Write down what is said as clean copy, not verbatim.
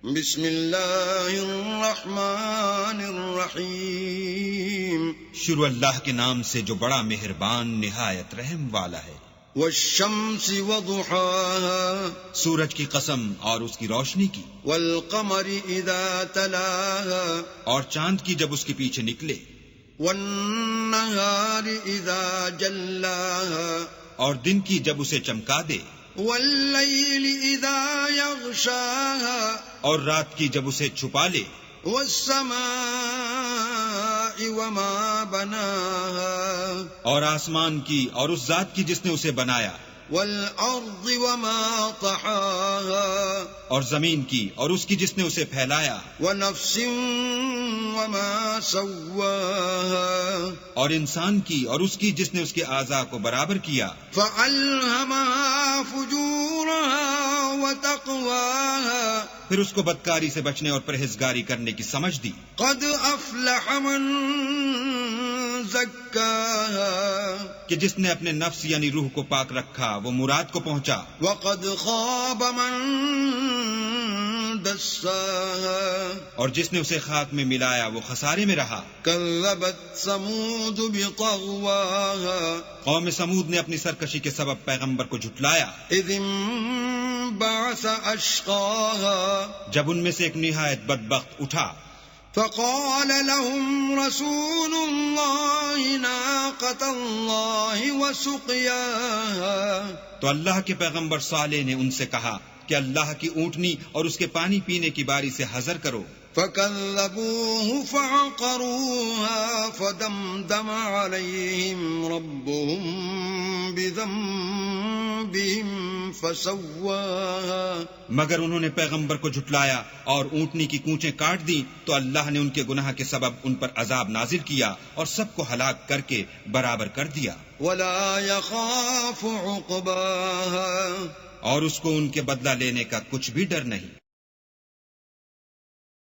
بسم اللہ الرحمن الرحیم شروع اللہ کے نام سے جو بڑا مہربان نہایت رحم والا ہے۔ والشمس وضحاها سورج کی قسم اور اس کی روشنی کی، والقمر اذا تلاها اور چاند کی جب اس کے پیچھے نکلے، والنہار اذا جلاها اور دن کی جب اسے چمکا دے، واللیل اذا یغشاها اور رات کی جب اسے چھپا لے، والسماء وما بناها اور آسمان کی اور اس ذات کی جس نے اسے بنایا، والارض وما طحاها اور زمین کی اور اس کی جس نے اسے پھیلایا، ونفس وما سواها اور انسان کی اور اس کی جس نے اس کے اعضاء کو برابر کیا، فألهمها فجورها وتقواها پھر اس کو بدکاری سے بچنے اور پرہیزگاری کرنے کی سمجھ دی۔ قد افلح من زکاها کہ جس نے اپنے نفس یعنی روح کو پاک رکھا وہ مراد کو پہنچا، وقد خاب من دساها اور جس نے اسے خاک میں ملایا وہ خسارے میں رہا۔ كذبت ثمود بطغواها قوم سمود نے اپنی سرکشی کے سبب پیغمبر کو جھٹلایا، اذ انبعث اشقاها جب ان میں سے ایک نہایت بدبخت اٹھا، فقال لهم رسول الله ناقة الله وسقياها تو اللہ کے پیغمبر صالح نے ان سے کہا کہ اللہ کی اونٹنی اور اس کے پانی پینے کی باری سے حذر کرو۔ فكذبوه فعقروها فدمدم عليهم ربهم بذنبهم فسواها مگر انہوں نے پیغمبر کو جھٹلایا اور اونٹنی کی کونچیں کاٹ دی تو اللہ نے ان کے گناہ کے سبب ان پر عذاب نازل کیا اور سب کو ہلاک کر کے برابر کر دیا، ولا يخاف عقباها اور اس کو ان کے بدلہ لینے کا کچھ بھی ڈر نہیں۔